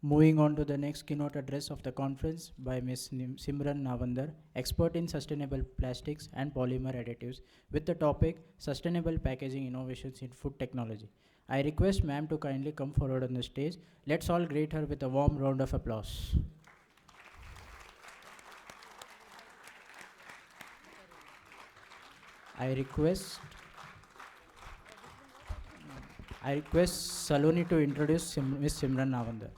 Moving on to the next keynote address of the conference by Ms. Simran Nawander, expert in sustainable plastics and polymer additives, with the topic Sustainable Packaging Innovations in Food Technology. I request ma'am to kindly come forward on the stage. Let's all greet her with a warm round of applause. I request I request Saloni to introduce Ms. Simran Nawander.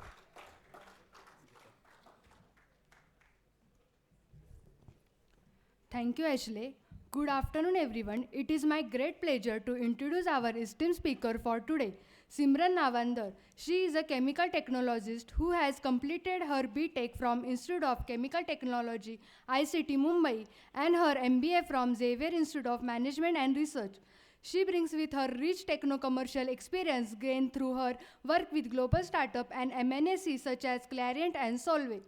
Thank you, Ashley. Good afternoon, everyone. It is my great pleasure to introduce our esteemed speaker for today, Simran Nawander. She is a chemical technologist who has completed her B.Tech from Institute of Chemical Technology, ICT Mumbai, and her MBA from Xavier Institute of Management and Research. She brings with her rich techno-commercial experience gained through her work with global startup and MNCs such as Clariant and Solvay.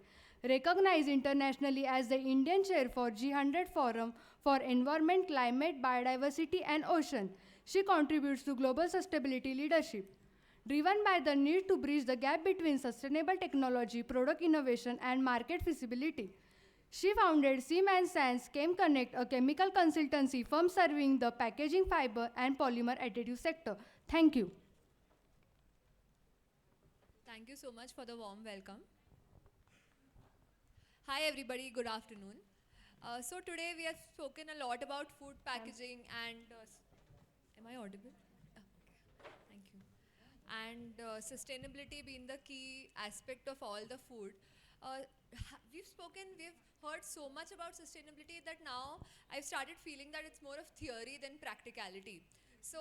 Recognized internationally as the Indian chair for G100 Forum for Environment, Climate, Biodiversity and Ocean, she contributes to global sustainability leadership. Driven by the need to bridge the gap between sustainable technology, product innovation, and market feasibility, she founded Sim Sans Chem Connect, a chemical consultancy firm serving the packaging, fiber, and polymer additive sector. Thank you. Thank you so much for the warm welcome. Hi everybody, good afternoon. So today we have spoken a lot about food packaging and am I audible? Okay, thank you. And sustainability being the key aspect of all the food. We've heard so much about sustainability that now I've started feeling that it's more of theory than practicality. So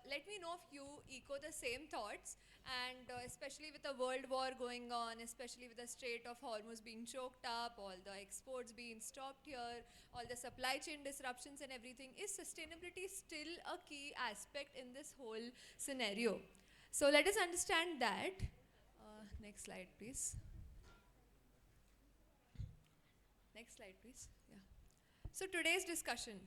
let me know if you echo the same thoughts, and especially with the world war going on, especially with the Strait of Hormuz being choked up, all the exports being stopped here, all the supply chain disruptions and everything, is sustainability still a key aspect in this whole scenario? So let us understand that. Next slide, please. Next slide, please. Yeah. So today's discussion.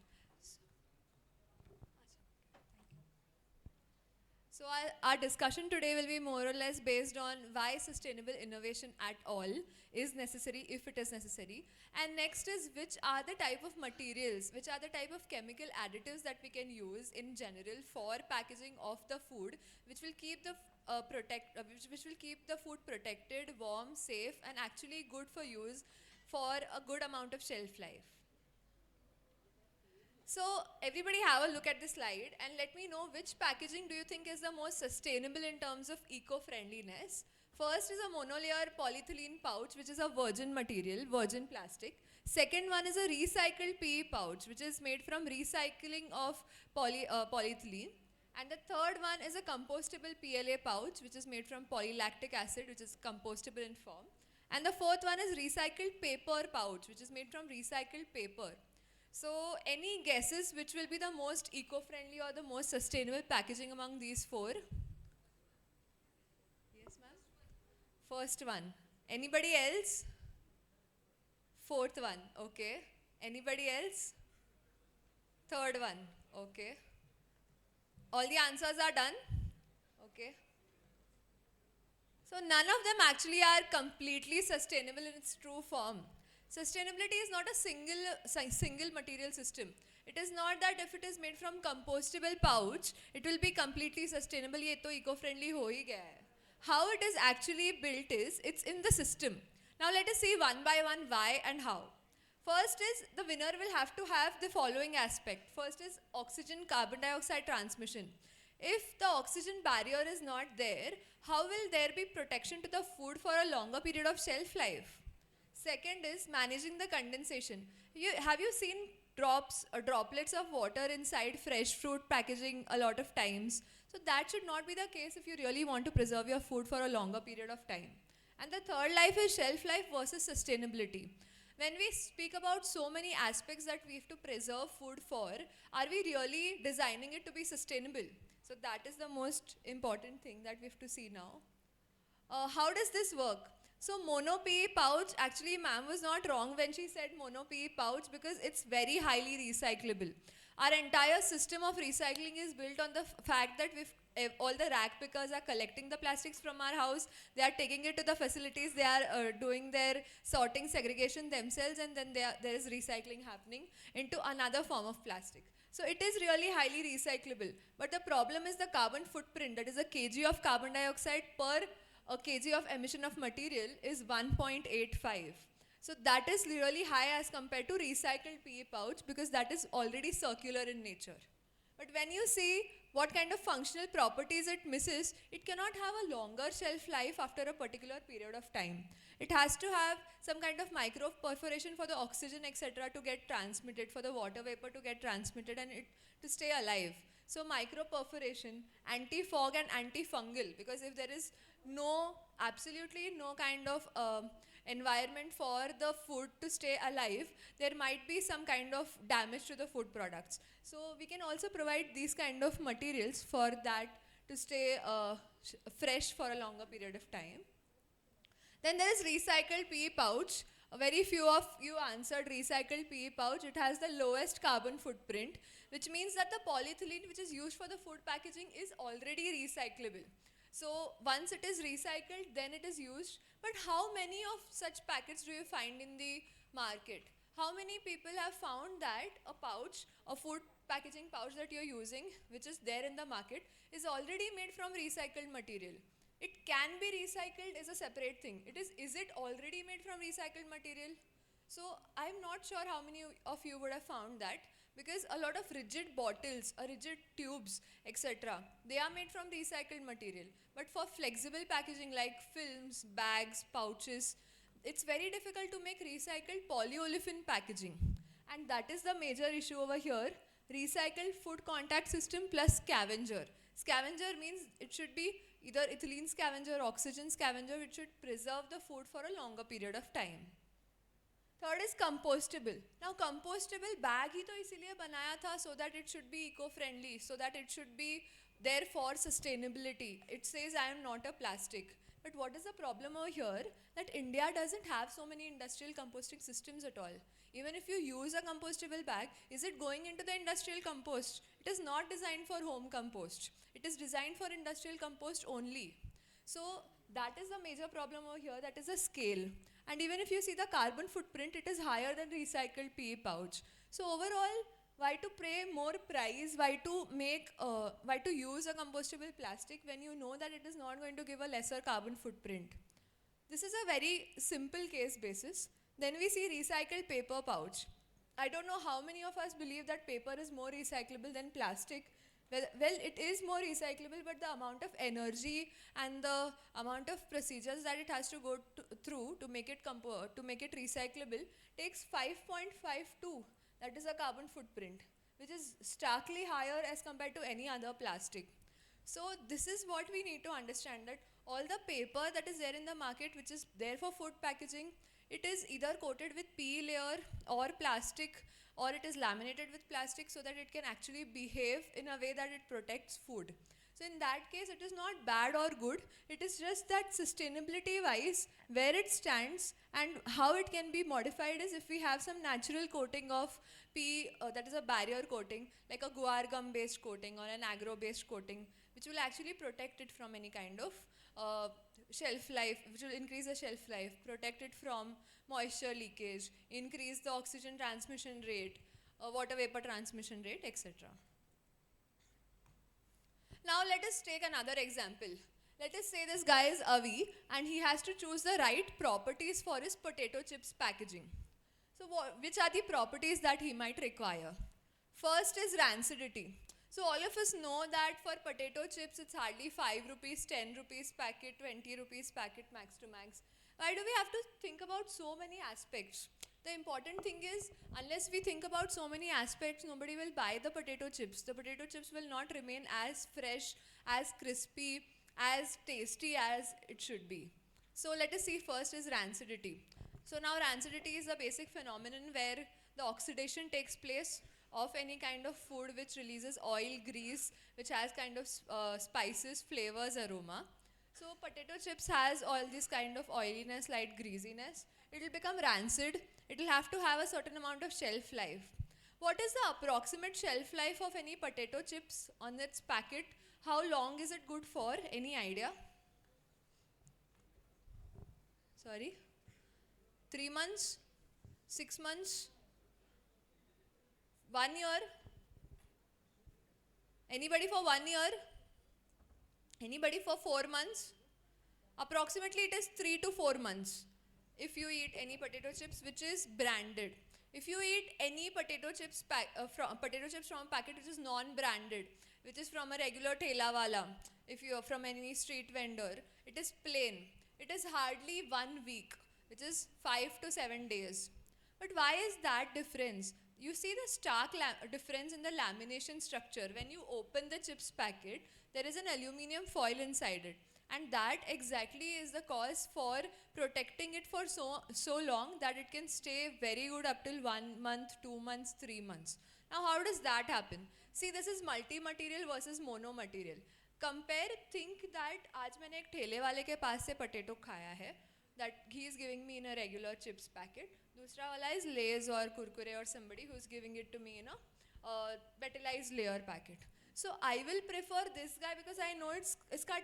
So our discussion today will be more or less based on why sustainable innovation at all is necessary, if it is necessary. And next is which are the type of materials, which are the type of chemical additives that we can use in general for packaging of the food, which will keep the which will keep the food protected, warm, safe, and actually good for use for a good amount of shelf life. So everybody have a look at this slide and let me know which packaging do you think is the most sustainable in terms of eco-friendliness. First is a monolayer polyethylene pouch, which is a virgin material, virgin plastic. Second one is a recycled PE pouch, which is made from recycling of polyethylene. And the third one is a compostable PLA pouch, which is made from polylactic acid, which is compostable in form. And the fourth one is recycled paper pouch, which is made from recycled paper. So any guesses which will be the most eco-friendly or the most sustainable packaging among these four? Yes, ma'am. First one. Anybody else? Fourth one. Okay. Anybody else? Third one. Okay. All the answers are done? Okay. So none of them actually are completely sustainable in its true form. Sustainability is not a single material system. It is not that if it is made from compostable pouch, it will be completely sustainable. ये तो eco-friendly हो ही गया है. How it is actually built is, it's in the system. Now let us see one by one why and how. First is, the winner will have to have the following aspect. First is oxygen carbon dioxide transmission. If the oxygen barrier is not there, how will there be protection to the food for a longer period of shelf life? Second is managing the condensation. Have you seen droplets of water inside fresh fruit packaging a lot of times? So that should not be the case if you really want to preserve your food for a longer period of time. And the third life is shelf life versus sustainability. When we speak about so many aspects that we have to preserve food for, are we really designing it to be sustainable? So that is the most important thing that we have to see now. How does this work? So mono PE pouch, actually ma'am was not wrong when she said mono PE pouch because it's very highly recyclable. Our entire system of recycling is built on the fact that all the rag pickers are collecting the plastics from our house, they are taking it to the facilities, they are doing their sorting segregation themselves, and then there is recycling happening into another form of plastic. So it is really highly recyclable. But the problem is the carbon footprint, that is a kg of carbon dioxide per a kg of emission of material is 1.85. So that is really high as compared to recycled PE pouch, because that is already circular in nature. But when you see what kind of functional properties it misses, it cannot have a longer shelf life after a particular period of time. It has to have some kind of micro perforation for the oxygen, etc., to get transmitted, for the water vapor to get transmitted, and it to stay alive. So micro perforation, anti-fog and antifungal, because if there is absolutely no kind of environment for the food to stay alive, there might be some kind of damage to the food products. So we can also provide these kind of materials for that to stay fresh for a longer period of time. Then there is recycled PE pouch. Very few of you answered recycled PE pouch. It has the lowest carbon footprint, which means that the polyethylene which is used for the food packaging is already recyclable. So once it is recycled, then it is used. But how many of such packets do you find in the market? How many people have found that a pouch, a food packaging pouch that you're using, which is there in the market, is already made from recycled material? It can be recycled is a separate thing. Is it already made from recycled material? So I'm not sure how many of you would have found that, because a lot of rigid bottles, rigid tubes, etc., they are made from recycled material. But for flexible packaging like films, bags, pouches, it's very difficult to make recycled polyolefin packaging. And that is the major issue over here. Recycled food contact system plus scavenger. Scavenger means it should be either ethylene scavenger, oxygen scavenger, which should preserve the food for a longer period of time. Third is compostable. Now compostable bag ही तो इसीलिए बनाया था so that it should be eco-friendly, so that it should be there for sustainability. It says I am not a plastic. But what is the problem over here? That India doesn't have so many industrial composting systems at all. Even if you use a compostable bag, is it going into the industrial compost? It is not designed for home compost. It is designed for industrial compost only. So that is the major problem over here, that is the scale. And even if you see the carbon footprint, it is higher than recycled PE pouch. So overall, why to pay more price, why to use a compostable plastic when you know that it is not going to give a lesser carbon footprint? This is a very simple case basis. Then we see recycled paper pouch. I don't know how many of us believe that paper is more recyclable than plastic. Well, it is more recyclable, but the amount of energy and the amount of procedures that it has to go through to make it recyclable takes 5.52. That is a carbon footprint, which is starkly higher as compared to any other plastic. So this is what we need to understand, that all the paper that is there in the market, which is there for food packaging, it is either coated with PE layer or plastic, or it is laminated with plastic so that it can actually behave in a way that it protects food. So in that case, it is not bad or good. It is just that sustainability wise, where it stands and how it can be modified is if we have some natural coating of PE, that is a barrier coating, like a guar gum based coating or an agro based coating, which will actually protect it from any kind of shelf life, which will increase the shelf life, protect it from moisture leakage, increase the oxygen transmission rate, water vapor transmission rate, etc. Now let us take another example. Let us say this guy is Avi and he has to choose the right properties for his potato chips packaging. So which are the properties that he might require? First is rancidity. So all of us know that for potato chips it's hardly 5 rupees, 10 rupees packet, 20 rupees packet max to max. Why do we have to think about so many aspects? The important thing is, unless we think about so many aspects, nobody will buy the potato chips. The potato chips will not remain as fresh, as crispy, as tasty as it should be. So let us see first is rancidity. So now rancidity is a basic phenomenon where the oxidation takes place of any kind of food which releases oil, grease, which has kind of spices, flavors, aroma. So potato chips has all this kind of oiliness, light greasiness. It will become rancid. It will have to have a certain amount of shelf life. What is the approximate shelf life of any potato chips on its packet? How long is it good for? Any idea? Sorry? 3 months? 6 months? 1 year? Anybody for 1 year? Anybody for 4 months? Approximately it is 3 to 4 months if you eat any potato chips which is branded. If you eat any potato chips from a packet which is non-branded, which is from a regular thela wala, if you are from any street vendor, it is plain. It is hardly 1 week, which is 5 to 7 days. But why is that difference? You see the stark difference in the lamination structure. When you open the chips packet, there is an aluminium foil inside it. And that exactly is the cause for protecting it for so long that it can stay very good up till 1 month, 2 months, 3 months. Now how does that happen? See, this is multi-material versus mono-material. Compare, think that आज मैंने एक ठेले वाले के पास से potato खाया है, that he is giving me in a regular chips packet. दूसरा वाला is Lay's or Kurkure or somebody who is giving it to me in a metallized layer packet. So I will prefer this guy because I know its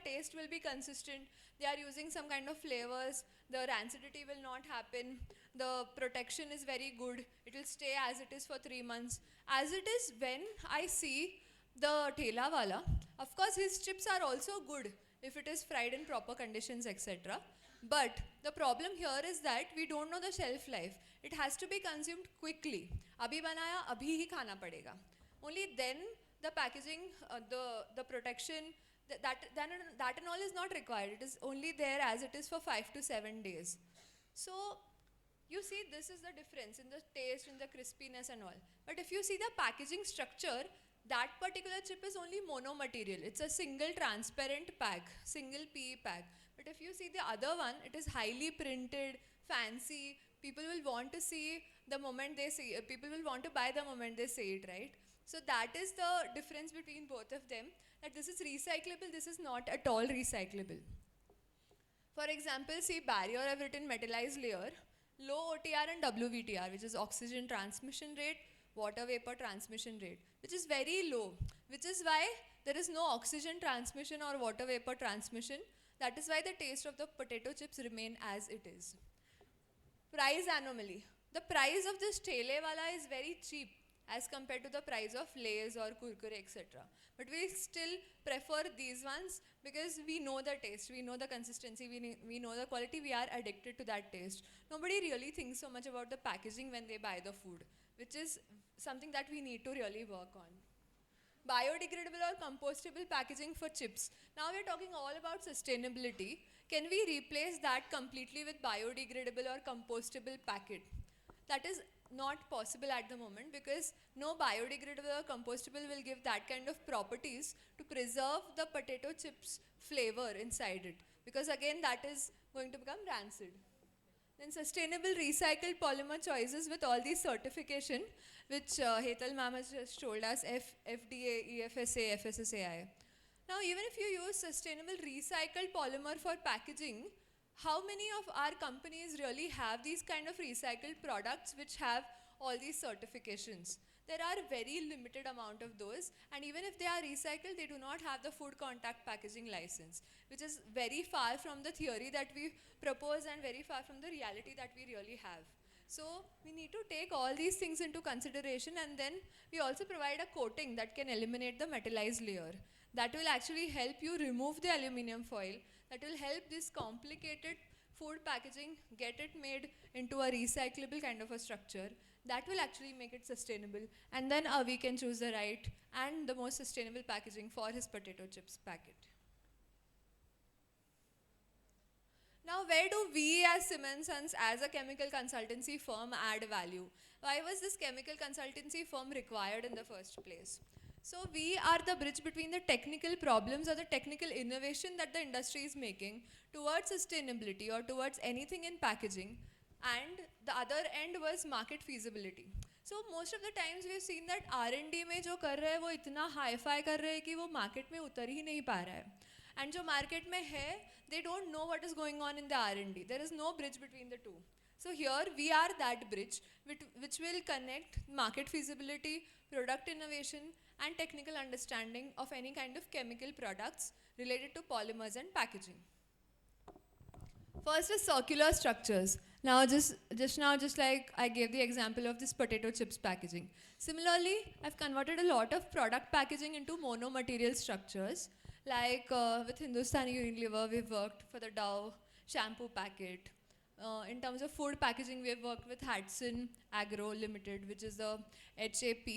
taste will be consistent. They are using some kind of flavors. The rancidity will not happen. The protection is very good. It will stay as it is for 3 months. As it is when I see the thela wala, of course his chips are also good if it is fried in proper conditions, etc. But the problem here is that we don't know the shelf life. It has to be consumed quickly. Abhi banaya, abhi hi khana padega. Only then the packaging, the protection, that and all is not required. It is only there as it is for 5 to 7 days. So you see, this is the difference in the taste, in the crispiness and all. But if you see the packaging structure, that particular chip is only mono material. It's a single transparent pack, single PE pack. But if you see the other one, it is highly printed, fancy. People will want to see the moment they see it. People will want to buy the moment they see it, right? So that is the difference between both of them, that this is recyclable, this is not at all recyclable. For example, see barrier, I've written metallized layer, low OTR and WVTR, which is oxygen transmission rate, water vapor transmission rate, which is very low, which is why there is no oxygen transmission or water vapor transmission. That is why the taste of the potato chips remain as it is. Price anomaly. The price of this thele wala is very cheap as compared to the price of Lay's or Kurkure, etc. But we still prefer these ones because we know the taste, we know the consistency, we know the quality, we are addicted to that taste. Nobody really thinks so much about the packaging when they buy the food, which is something that we need to really work on. Biodegradable or compostable packaging for chips. Now we're talking all about sustainability. Can we replace that completely with biodegradable or compostable packet? That is not possible at the moment because no biodegradable or compostable will give that kind of properties to preserve the potato chips flavor inside it, because again that is going to become rancid. Then sustainable recycled polymer choices with all these certification which Hetal ma'am has just told us, FDA, EFSA, FSSAI. Now even if you use sustainable recycled polymer for packaging, how many of our companies really have these kind of recycled products which have all these certifications? There are very limited amount of those, and even if they are recycled, they do not have the food contact packaging license, which is very far from the theory that we propose and very far from the reality that we really have. So we need to take all these things into consideration, and then we also provide a coating that can eliminate the metallized layer. That will actually help you remove the aluminum foil. That will help this complicated food packaging get it made into a recyclable kind of a structure. That will actually make it sustainable. And then we can choose the right and the most sustainable packaging for his potato chips packet. Now, where do we as Sim Sons, as a chemical consultancy firm, add value? Why was this chemical consultancy firm required in the first place? So we are the bridge between the technical problems or the technical innovation that the industry is making towards sustainability or towards anything in packaging, and the other end was market feasibility. So most of the times we've seen that R&D में जो कर रहे हैं वो इतना hi-fi कर रहे हैं कि वो मार्केट में उतर ही नहीं पा रहा है. And जो मार्केट में है, they don't know what is going on in the R&D. There is no bridge between the two. So here we are that bridge which will connect market feasibility, product innovation, and technical understanding of any kind of chemical products related to polymers and packaging. First is circular structures. Now just like I gave the example of this potato chips packaging. Similarly, I've converted a lot of product packaging into mono-material structures. Like with Hindustani Unilever, we've worked for the Dove shampoo packet. In terms of food packaging, we've worked with Hudson Agro Limited, which is the HAP,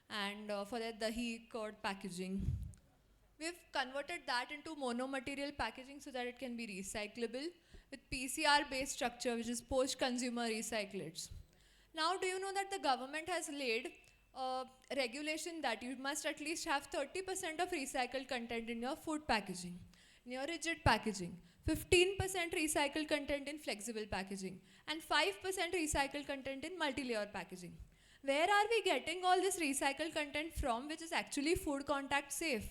and for that dahi curd packaging. We've converted that into mono-material packaging so that it can be recyclable with PCR-based structure, which is post-consumer recyclates. Now, do you know that the government has laid a regulation that you must at least have 30% of recycled content in your food packaging, in your rigid packaging, 15% recycled content in flexible packaging, and 5% recycled content in multi-layer packaging. Where are we getting all this recycled content from, which is actually food contact safe?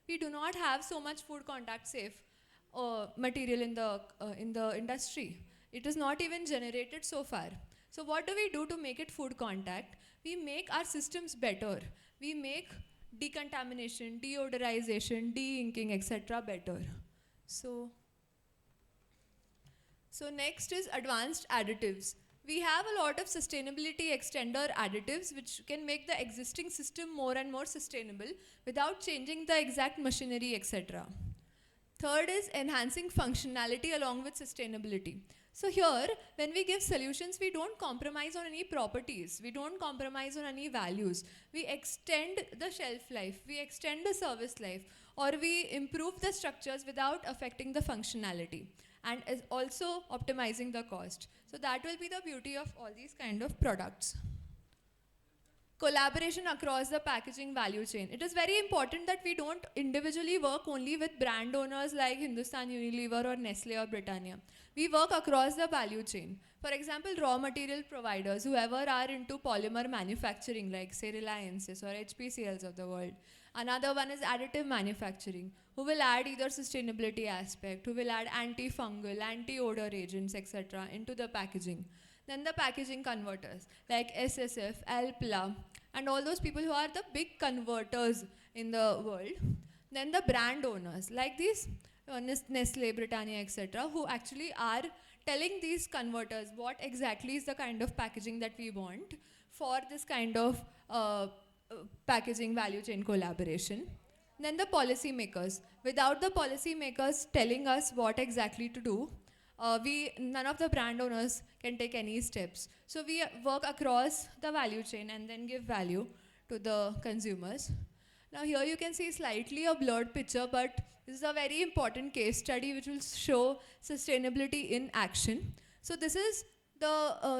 We do not have so much food contact safe material in the industry. It is not even generated so far. So what do we do to make it food contact? We make our systems better. We make decontamination, deodorization, de-inking, etc. better. So next is advanced additives. We have a lot of sustainability extender additives which can make the existing system more and more sustainable without changing the exact machinery, etc. Third is enhancing functionality along with sustainability. So here, when we give solutions, we don't compromise on any properties. We don't compromise on any values. We extend the shelf life. We extend the service life. Or we improve the structures without affecting the functionality. And is also optimizing the cost. So that will be the beauty of all these kind of products. Collaboration across the packaging value chain. It is very important that we don't individually work only with brand owners like Hindustan Unilever or Nestle or Britannia. We work across the value chain. For example, raw material providers, whoever are into polymer manufacturing like say Reliances or HPCLs of the world. Another one is additive manufacturing, who will add either sustainability aspect, who will add antifungal, anti-odor agents, etc. into the packaging. Then the packaging converters like SSF, Alpla, and all those people who are the big converters in the world. Then the brand owners like these Nestle, Britannia, etc., who actually are telling these converters what exactly is the kind of packaging that we want for this kind of packaging value chain collaboration. Then the policy makers. Without the policy makers telling us what exactly to do, none of the brand owners can take any steps. So we work across the value chain and then give value to the consumers. Now here you can see slightly a blurred picture, but this is a very important case study which will show sustainability in action. So this is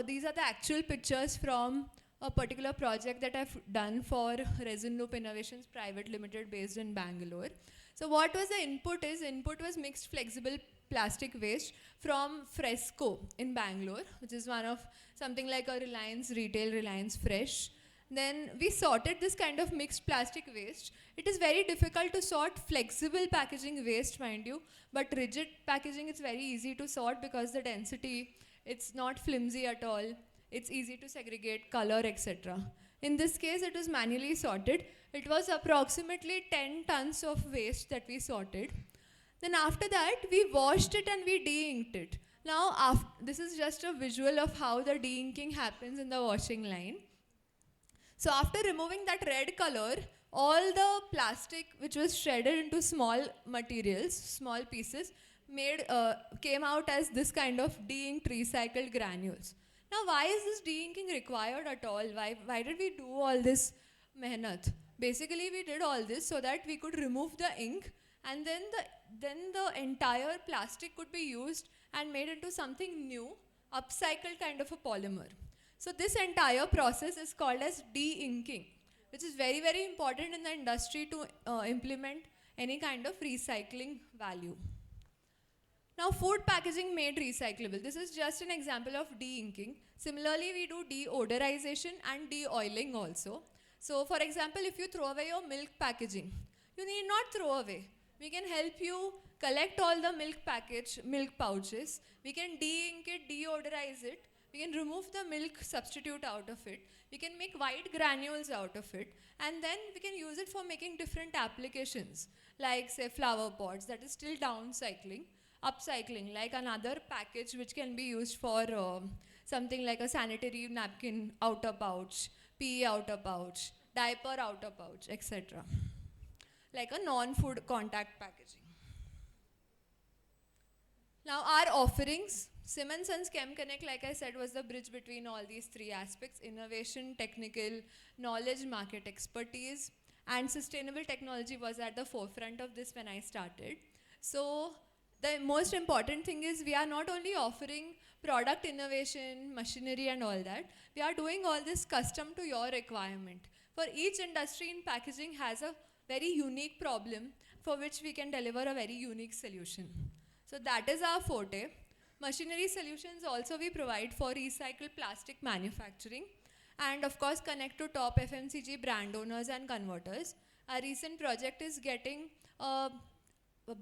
these are the actual pictures from a particular project that I've done for Resin Loop Innovations Private Limited based in Bangalore. So what was the input is, input was mixed flexible plastic waste from Fresco in Bangalore, which is one of something like a Reliance Retail, Reliance Fresh. Then we sorted this kind of mixed plastic waste. It is very difficult to sort flexible packaging waste, mind you, but rigid packaging is very easy to sort because the density, it's not flimsy at all. It's easy to segregate color, etc. In this case, it was manually sorted. It was approximately 10 tons of waste that we sorted. Then after that, we washed it and we de-inked it. Now, this is just a visual of how the de-inking happens in the washing line. So after removing that red color, all the plastic which was shredded into small materials, small pieces, came out as this kind of de-inked recycled granules. Now, why is this de-inking required at all? Why did we do all this mehnat? Basically, we did all this so that we could remove the ink and then the entire plastic could be used and made into something new, upcycled kind of a polymer. So this entire process is called as de-inking, which is very, very important in the industry to implement any kind of recycling value. Now, food packaging made recyclable. This is just an example of de-inking. Similarly, we do deodorization and de-oiling also. So, for example, if you throw away your milk packaging, you need not throw away. We can help you collect all the milk pouches. We can de-ink it, deodorize it, We can remove the milk substitute out of it. We can make white granules out of it. And then we can use it for making different applications, like say flower pots, that is still downcycling. Upcycling, like another package which can be used for something like a sanitary napkin outer pouch, PE outer pouch, diaper outer pouch, etc. Like a non-food contact packaging. Now our offerings, Sim Sans Chem Connect, like I said, was the bridge between all these three aspects: innovation, technical, knowledge, market expertise, and sustainable technology was at the forefront of this when I started. So the most important thing is we are not only offering product innovation, machinery and all that, we are doing all this custom to your requirement. For each industry in packaging has a very unique problem for which we can deliver a very unique solution. So that is our forte. Machinery solutions also we provide for recycled plastic manufacturing, and of course connect to top FMCG brand owners and converters. Our recent project is getting a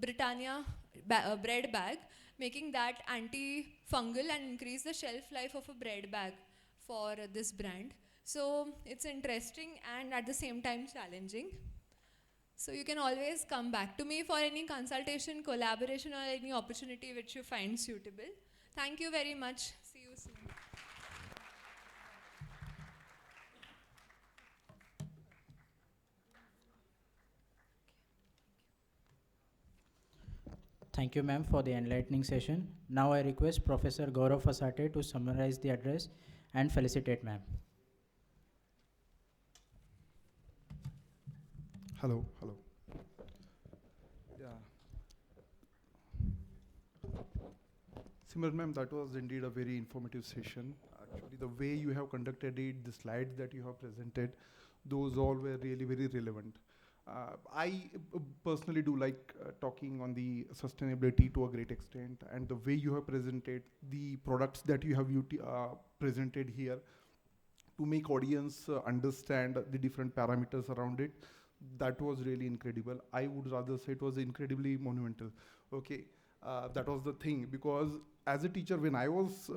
Britannia bread bag, making that anti-fungal and increase the shelf life of a bread bag for this brand. So it's interesting and at the same time challenging. So you can always come back to me for any consultation, collaboration or any opportunity which you find suitable. Thank you very much. See you soon. Thank you, ma'am, for the enlightening session. Now I request Professor Gaurav Fasate to summarize the address and felicitate ma'am. Hello, hello. Yeah. Simran ma'am, that was indeed a very informative session. Actually, the way you have conducted it, the slides that you have presented, those all were really very relevant. I personally do like talking on the sustainability to a great extent, and the way you have presented the products that you have presented here to make audience understand the different parameters around it, that was really incredible. I would rather say it was incredibly monumental. Okay, that was the thing, because as a teacher, when I was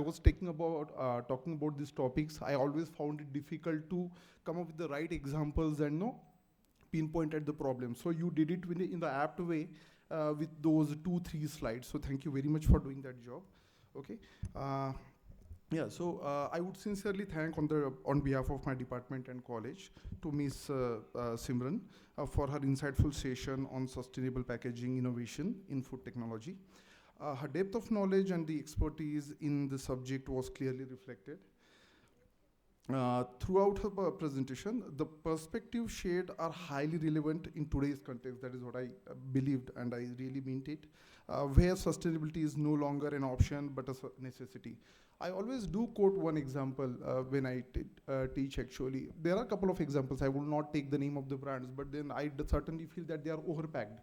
talking about these topics, I always found it difficult to come up with the right examples and pinpoint at the problem. So you did it in the apt way with those 2-3 slides. So thank you very much for doing that job. Okay. Yeah, so I would sincerely thank on behalf of my department and college to Ms. Simran for her insightful session on sustainable packaging innovation in food technology. Her depth of knowledge and the expertise in the subject was clearly reflected. Throughout her presentation, the perspectives shared are highly relevant in today's context. That is what I believed, and I really meant it, where sustainability is no longer an option but a necessity. I always do quote one example when I teach actually. There are a couple of examples. I will not take the name of the brands, but then I certainly feel that they are overpacked,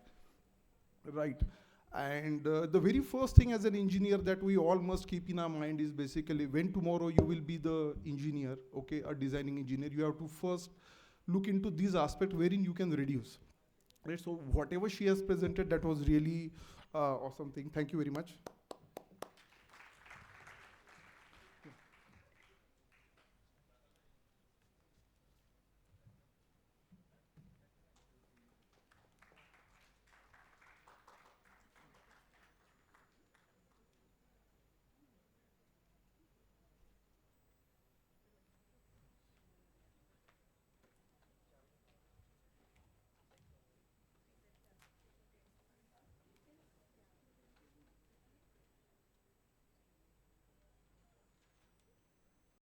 right? And the very first thing as an engineer that we all must keep in our mind is basically when tomorrow you will be the engineer, okay, a designing engineer, you have to first look into these aspects wherein you can reduce. Right, so whatever she has presented, that was really awesome thing. Thank you very much.